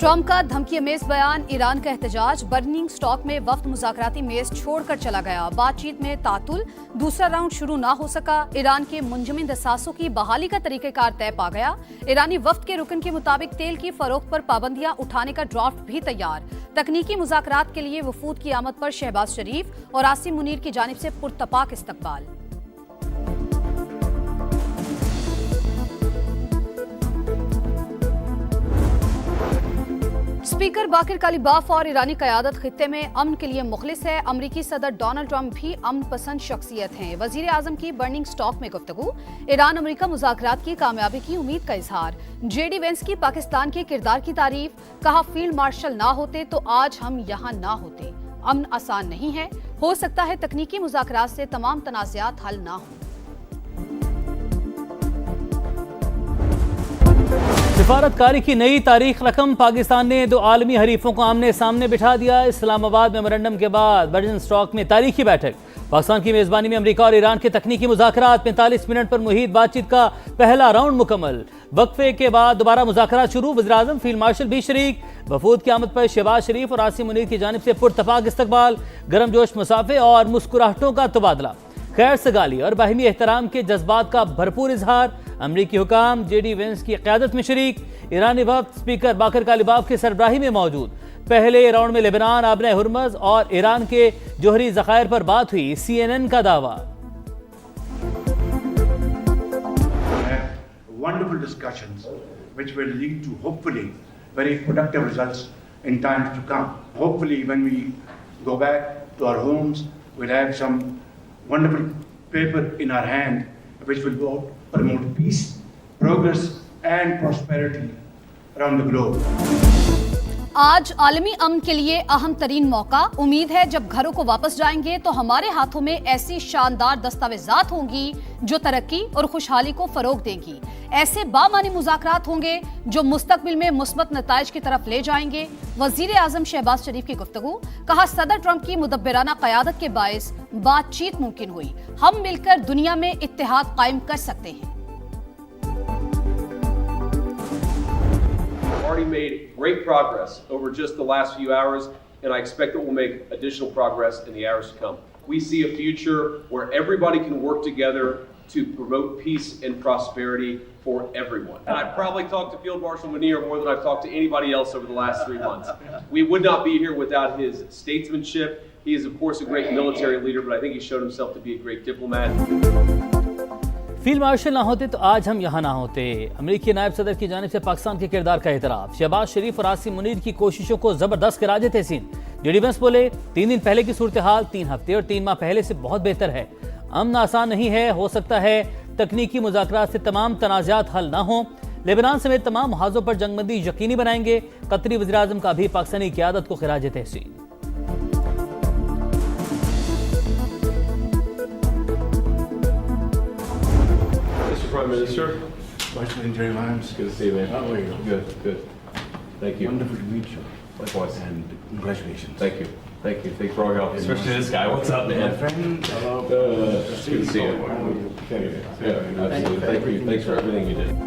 Trump का धमकी amaze बयान, ईरान का एहतजाज, बर्निंग स्टॉक में वफ्द मुज़ाकराती मेज छोड़कर चला गया, बातचीत में तातुल, दूसरा राउंड शुरू ना हो सका, ईरान के मुंजमद असासों की बहाली का तरीक़ेकार तय पा गया, ईरानी वफ्द के रुकन के मुताबिक तेल की फरोख्त पर पाबंदियां उठाने का ड्राफ्ट भी तैयार, तकनीकी मुज़ाकरात के लिए वफूद की आमद पर शहबाज शरीफ और आसिम मुनीर की जानिब से पुरतपाक इस्तकबाल। स्पीकर बाकिर कालिबाफ और ईरानी क़यादत खित्ते में अमन के लिए मुखलिस है। अमरीकी सदर डोनाल्ड ट्रंप भी अमन पसंद शख्सियत हैं। वज़ीर आज़म की बर्निंग स्टॉक में गुफ्तगू, ईरान अमरीका मुज़ाकरात की कामयाबी की उम्मीद का इजहार, जेडी वेंस की पाकिस्तान के किरदार की तारीफ, कहा फील्ड मार्शल ना होते तो आज हम यहाँ ना होते। अमन आसान नहीं है, हो सकता है तकनीकी मुज़ाकरात से तमाम तनाज़ात हल ना हों। सिफारतकारी की नई तारीख रकम, पाकिस्तान ने दो आलमी हरीफों को आमने सामने बिठा दिया। इस्लामाबाद मेमोरेंडम के बाद बर्निंग स्टॉक में तारीखी बैठक, पाकिस्तान की मेज़बानी में अमेरिका और ईरान के तकनीकी मुज़ाकरात, 45 मिनट पर मुहित बातचीत का पहला राउंड मुकम्मल। वक्फे के बाद दोबारा मुज़ाकरात शुरू, वज़ीर आज़म फील्ड मार्शल भी शरीक, वफूद की आमद पर शहबाज शरीफ और आसिम मुनीर की जानिब से पुरतपाक इस्तकबाल, गर्मजोश मुसाफे और मुस्कुराहटों का तबादला, खैर सगाली और बाहिमी एहतराम के जज्बात का भरपूर इजहार। अमरीकी हुकाम जेडी वेंस की क़यादत में शरीक, ईरानी वफ्द स्पीकर बाकिर कालिबाफ की सरबराही में मौजूद। पहले राउंड में लेबनान, आबने हुर्मज़ और ईरान के जोहरी ज़खायर पर बात हुई, CNN का दावा। Wonderful discussions which will lead to hopefully very productive results in times to come. Hopefully when we go back to our homes, we'll have some wonderful paper in our hand which will go promote peace, progress and prosperity around the globe. आज आलमी अमन के लिए अहम तरीन मौका। उम्मीद है जब घरों को वापस जाएंगे तो हमारे हाथों में ऐसी शानदार दस्तावेजात होंगी जो तरक्की और खुशहाली को फरोग देंगी। ऐसे बामानी मुज़ाकरात होंगे जो मुस्तकबिल में मुस्बत नताइज की तरफ ले जाएंगे। वज़ीर आज़म शहबाज शरीफ की गुफ्तगू, कहा सदर ट्रंप की मुदब्बिराना क़यादत के बायस बातचीत मुमकिन हुई, हम मिलकर दुनिया में इत्तेहाद कायम कर सकते हैं। Already made great progress over just the last few hours, and I expect that we'll make additional progress in the hours to come. We see a future where everybody can work together to promote peace and prosperity for everyone. And I've probably talked to Field Marshal Munir more than I've talked to anybody else over the last 3 months. We would not be here without his statesmanship. He is, of course, a great military leader, but I think he's shown himself to be a great diplomat. Field marshal ना होते तो आज हम यहाँ ना होते। अमेरिकी नायब सदर की जानिब से पाकिस्तान के किरदार का एतराफ़, शहबाज शरीफ और आसिम मुनीर की कोशिशों को ज़बरदस्त करार तहसीन। जेडी वेंस बोले 3 दिन पहले की सूरत हाल 3 हफ्ते और 3 माह पहले से बहुत बेहतर है। अमन आसान नहीं है, हो सकता है तकनीकी मुज़ाकरात से तमाम तनाज़ात हल ना हों। लेबनान समेत तमाम मुहाज़ों पर जंगबंदी यकीनी बनाएंगे। कतरी वज़ीर आज़म का भी पाकिस्तानी क़यादत को खिराज तहसीन। Prime Minister. Vice Jerry Lyons. Good to see you, man. How are you? Good, good. Thank you. Wonderful to meet you. Likewise. And congratulations. Thank you. Thank you. Thanks for all your help. Especially this guy. What's up, My man? friend. It's good to see you. Yeah, absolutely. Thanks for everything you did.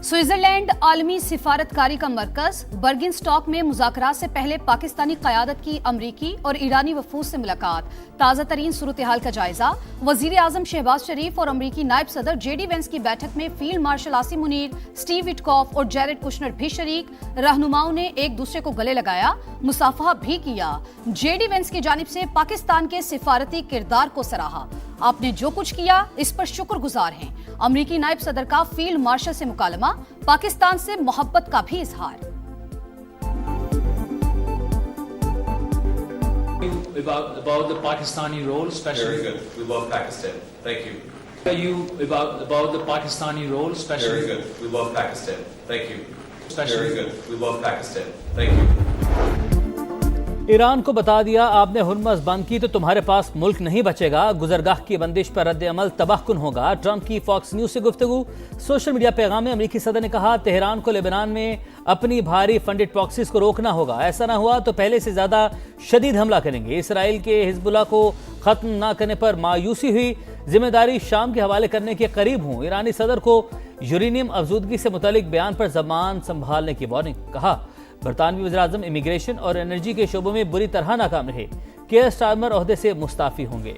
Switzerland आलमी सिफारतकारी का मरकज, बर्गिन stock में मुज़ाकरात से पहले पाकिस्तानी क़यादत की अमरीकी और ईरानी वफूद से मुलाकात, ताज़ा तरीन सूरत हाल का जायजा। वज़ीर आज़म शहबाज शरीफ और अमरीकी नायब सदर जेडी वेंस की बैठक में field marshal Asim Munir, Steve Witkoff और जैरेड कुशनर भी शरीक। रहनुमाओं ने एक दूसरे को गले लगाया, मुसाफहा भी किया। जेडी वेंस की जानिब से पाकिस्तान के सिफारती किरदार को सराहा, आपने जो कुछ किया इस पर शुक्रगुजार हैं। अमरीकी नायब सदर का फील्ड मार्शल से मुकालमा, पाकिस्तान से मोहब्बत का भी इजहार। About the Pakistani role, especially. Very good. We love Pakistan. Thank you. About the Pakistani role, especially. Very good. We love Pakistan. Thank you. Especially. Very good. We love Pakistan. Thank you. Iran को बता दिया आपने हुर्मज़ बंद की तो तुम्हारे पास मुल्क नहीं बचेगा, गुजरगाह की बंदिश पर रद्द अमल तबाहकुन होगा। ट्रंप की फॉक्स न्यूज़ से गुफ्तगू, सोशल मीडिया पैगाम में अमेरिकी सदर ने कहा तेहरान को लेबनान में अपनी भारी फंडेड प्रॉक्सीज को रोकना होगा, ऐसा ना हुआ तो पहले से ज़्यादा शदीद हमला करेंगे। इसराइल के हिजबुल्लाह को ख़त्म ना करने पर मायूसी हुई, जिम्मेदारी शाम के हवाले करने के करीब हूँ। ईरानी सदर को یورینیم افزودگی سے متعلق بیان پر زبان سنبھالنے کی وارننگ. کہا برطانوی وزیراعظم امیگریشن اور انرجی کے شعبوں میں بری طرح ناکام رہے. کیئر سٹارمر عہدے سے مستعفی ہوں گے.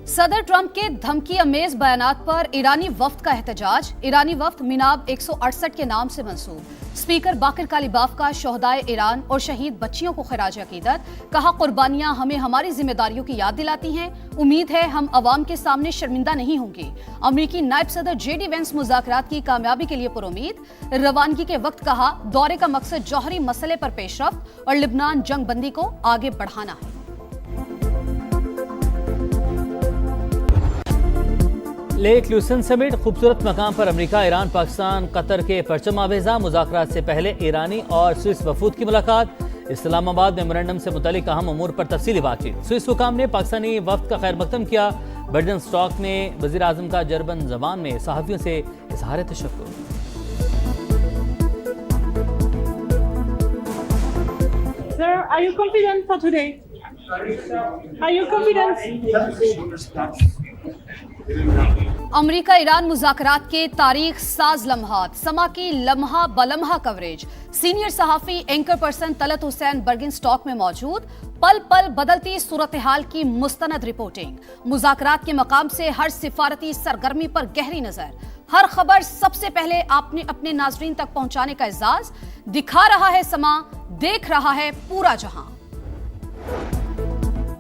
صدر ٹرمپ کے دھمکی امیز بیانات پر ایرانی وفد کا احتجاج. ایرانی وفد میناب 168 کے نام سے منسوب. اسپیکر باقر کالیباف کا شہدائے ایران اور شہید بچیوں کو خراج عقیدت. کہا قربانیاں ہمیں ہماری ذمہ داریوں کی یاد دلاتی ہیں. امید ہے ہم عوام کے سامنے شرمندہ نہیں ہوں گے. امریکی نائب صدر جے ڈی وینس مذاکرات کی کامیابی کے لیے پرامید. روانگی کے وقت کہا دورے کا مقصد جوہری مسئلے پر پیش رفت اور لبنان جنگ بندی کو آگے بڑھانا ہے. لیک لیوسن سمیٹ خوبصورت مقام پر امریکہ، ایران، پاکستان، قطر کے پرچم آویزاں. مذاکرات سے پہلے ایرانی اور سوئس وفود کی ملاقات. اسلام آباد میمورنڈم سے متعلق اہم امور پر تفصیلی بات چیت. سوئس حکام نے پاکستانی وفد کا خیر مقدم کیا. برجن سٹاک میں وزیر اعظم کا جرمن زبان میں صحافیوں سے اظہار تشکر. Sir, are you confident for today? Are you confident? امریکہ ایران مذاکرات کے تاریخ ساز لمحات. سما کی لمحہ بلمحہ کوریج. سینئر صحافی اینکر پرسن طلعت حسین برگن سٹاک میں موجود. پل پل بدلتی صورتحال کی مستند رپورٹنگ. مذاکرات کے مقام سے ہر سفارتی سرگرمی پر گہری نظر. ہر خبر سب سے پہلے آپ نے اپنے ناظرین تک پہنچانے کا اعزاز. دکھا رہا ہے سما، دیکھ رہا ہے پورا جہاں.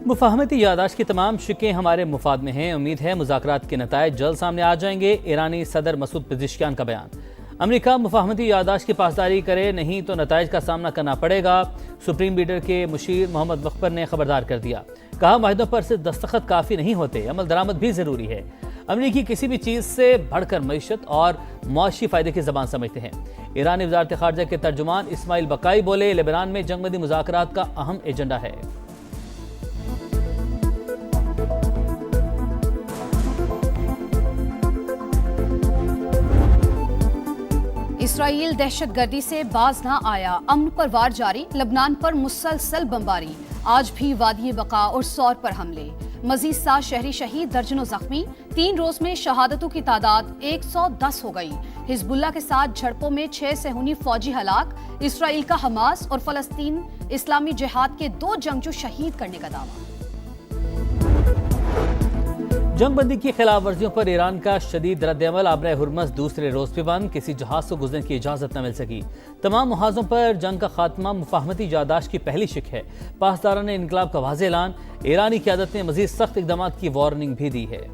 مفاہمتی یادداشت کی تمام شقیں ہمارے مفاد میں ہیں. امید ہے مذاکرات کے نتائج جلد سامنے آ جائیں گے. ایرانی صدر مسعود پزشکیان کا بیان. امریکہ مفاہمتی یادداشت کی پاسداری کرے نہیں تو نتائج کا سامنا کرنا پڑے گا. سپریم لیڈر کے مشیر محمد مخبر نے خبردار کر دیا. کہا معاہدوں پر صرف دستخط کافی نہیں ہوتے، عمل درآمد بھی ضروری ہے. امریکی کسی بھی چیز سے بڑھ کر معیشت اور معاشی فائدے کی زبان سمجھتے ہیں. ایرانی وزارت خارجہ کے ترجمان اسماعیل بقائی بولے لبنان میں جنگ بندی مذاکرات کا اہم ایجنڈا ہے. اسرائیل دہشت گردی سے باز نہ آیا. امن پر وار جاری. لبنان پر مسلسل بمباری. آج بھی وادی بقا اور سور پر حملے. مزید 7 شہری شہید، درجنوں زخمی. 3 روز میں شہادتوں کی تعداد 110 ہو گئی. حزب اللہ کے ساتھ جھڑپوں میں 6 صہیونی فوجی ہلاک. اسرائیل کا حماس اور فلسطین اسلامی جہاد کے 2 جنگجو شہید کرنے کا دعویٰ. جنگ بندی کی خلاف ورزیوں پر ایران کا شدید رد عمل. آبرہ ہرمز دوسرے روز بھی بند. کسی جہاز کو گزرنے کی اجازت نہ مل سکی. تمام محاذوں پر جنگ کا خاتمہ مفاہمتی یادداشت کی پہلی شق ہے. پاسداران انقلاب کا واضح اعلان. ایرانی قیادت نے مزید سخت اقدامات کی وارننگ بھی دی ہے.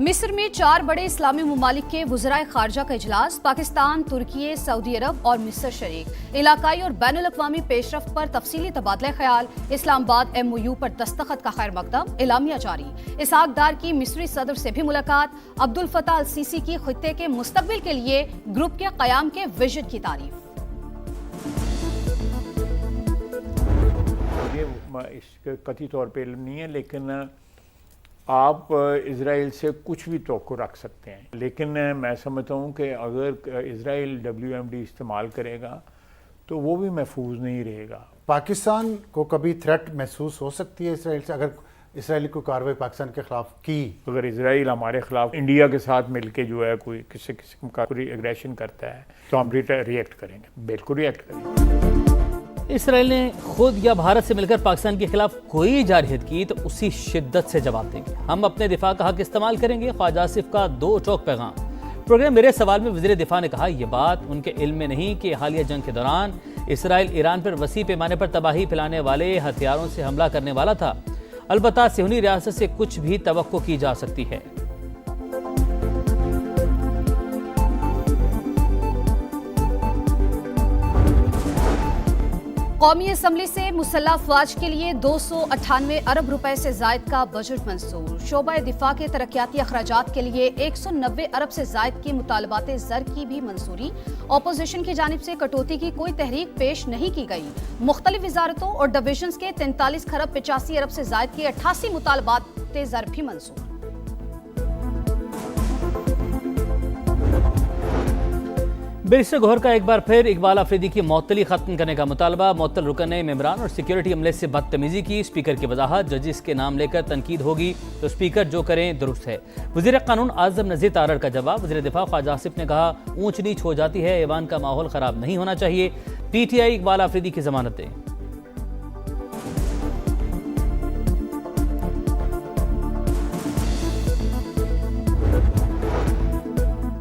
مصر میں 4 بڑے اسلامی ممالک کے وزرائے خارجہ کا اجلاس. پاکستان، ترکی، سعودی عرب اور مصر شریک. علاقائی اور بین الاقوامی پیش رفت پر تفصیلی تبادلہ خیال. اسلام آباد MOU پر دستخط کا خیر مقدم. اعلامیہ جاری. اسحاق ڈار کی مصری صدر سے بھی ملاقات. عبدالفتاح السیسی کی خطے کے مستقبل کے لیے گروپ کے قیام کے ویژن کی تعریف. مجھے قطعی طور پہ علم نہیں ہے، لیکن آپ اسرائیل سے کچھ بھی توقع رکھ سکتے ہیں. لیکن میں سمجھتا ہوں کہ اگر اسرائیل WMD استعمال کرے گا تو وہ بھی محفوظ نہیں رہے گا. پاکستان کو کبھی تھریٹ محسوس ہو سکتی ہے اسرائیل سے اگر اسرائیلی کوئی کارروائی پاکستان کے خلاف کی؟ اگر اسرائیل ہمارے خلاف انڈیا کے ساتھ مل کے جو ہے کوئی کسی قسم کا کوئی ایگریشن کرتا ہے تو ہم ریئیکٹ کریں گے، بالکل ریئیکٹ کریں گے. اسرائیل نے خود یا بھارت سے مل کر پاکستان کے خلاف کوئی جارحیت کی تو اسی شدت سے جواب دیں گے. ہم اپنے دفاع کا حق استعمال کریں گے. خواجہ آصف کا 2 ٹوک پیغام. پروگرام میرے سوال میں وزیر دفاع نے کہا یہ بات ان کے علم میں نہیں کہ حالیہ جنگ کے دوران اسرائیل ایران پر وسیع پیمانے پر تباہی پھیلانے والے ہتھیاروں سے حملہ کرنے والا تھا. البتہ صہیونی ریاست سے کچھ بھی توقع کی جا سکتی ہے. قومی اسمبلی سے مسلح افواج کے لیے 298 ارب روپے سے زائد کا بجٹ منظور. شعبہ دفاع کے ترقیاتی اخراجات کے لیے 190 ارب سے زائد کے مطالبات زر کی بھی منظوری. اپوزیشن کی جانب سے کٹوتی کی کوئی تحریک پیش نہیں کی گئی. مختلف وزارتوں اور ڈویژنز کے 43 خرب 85 ارب سے زائد کے 88 مطالبات زر بھی منظور. बैरिस्टर गौहर का एक बार फिर इकबाल आफरीदी की मअतली खत्म करने का मुतालबा। मुअत्तल रुकन ने मेंबरान और सिक्योरिटी अमले से बदतमीजी की। स्पीकर की वजाहत, जजिस के नाम लेकर तनकीद होगी तो स्पीकर जो करें दुरुस्त है। वज़ीर कानून आज़म नज़ीर तारड़ का जवाब। वज़ीर दिफा ख्वाजा आसिफ ने कहा, ऊंच नीच हो जाती है, ऐवान का माहौल ख़राब नहीं होना चाहिए। PTI इकबाल आफरीदी की जमानत दे।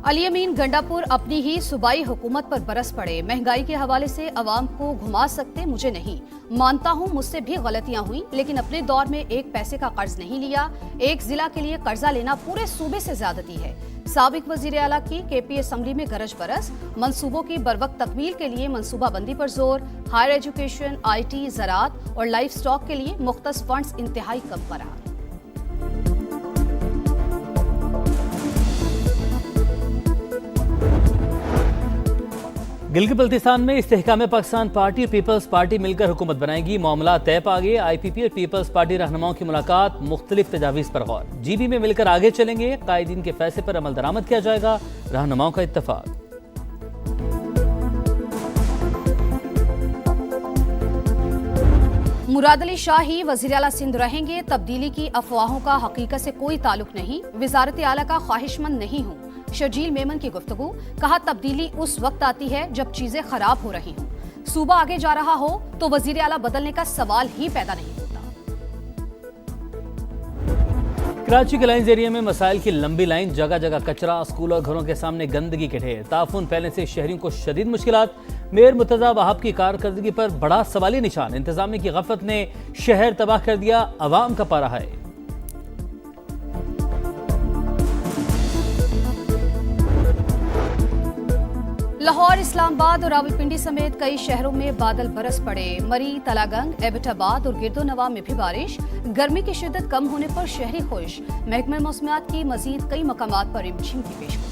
अली अमीन गंडापुर अपनी ही सूबाई हुकूमत पर बरस पड़े। महंगाई के हवाले से अवाम को घुमा सकते मुझे नहीं। मानता हूँ मुझसे भी गलतियां हुई, लेकिन अपने दौर में एक पैसे का कर्ज नहीं लिया। एक जिला के लिए कर्जा लेना पूरे सूबे से ज्यादती है। साबिक वजीर आला की KP असम्बली में गरज बरस। मंसूबों की बरवक्त तकमील के लिए मंसूबा बंदी पर जोर। हायर एजुकेशन, IT, ज़राअत और लाइफ स्टॉक के लिए मुख्तस फंड्स इंतहाई कम करार। गिलगित बल्तिस्तान में इस्तेहकाम पाकिस्तान पार्टी और पीपल्स पार्टी मिलकर हुकूमत बनाएगी। मामला तय पा गए। IPP और पीपल्स पार्टी रहनुमाओं की मुलाकात, मुख्तलिफ तजावीज़ पर गौर। GB में मिलकर आगे चलेंगे। कायदीन के फैसले पर अमल दरामद किया जाएगा। रहनुमाओं का इत्तफाक। मुराद अली शाह ही वज़ीर आला सिंध रहेंगे। तब्दीली की अफवाहों का हकीकत से कोई ताल्लुक नहीं। वज़ारत आला का ख्वाहिशमंद नहीं हूँ। शर्जील मेमन की गुफ्तगू। कहा, तब्दीली उस वक्त आती है जब चीजें खराब हो रही हों। सूबा आगे जा रहा हो तो वज़ीर आला बदलने का सवाल ही पैदा नहीं होता। कराची के लाइन्स एरिया में मसाइल की लंबी लाइन, जगह जगह कचरा, स्कूल और घरों के सामने गंदगी के ढेर। ताफून फैलने से शहरियों को शदीद मुश्किलात। मेयर मुर्तज़ा वहाब की कारकर्दगी पर बड़ा सवाली निशान। इंतजामिया की गफलत ने शहर तबाह कर दिया, अवाम का पारा है। लाहौर, इस्लामाबाद और रावलपिंडी समेत कई शहरों में बादल बरस पड़े। मरी, तलागंग, एबटाबाद और गिरदोनवा में भी बारिश। गर्मी की शिद्दत कम होने पर शहरी खुश। महकमा मौसमियात की मजीद कई मकामात पर रिमझिम की पेशकश।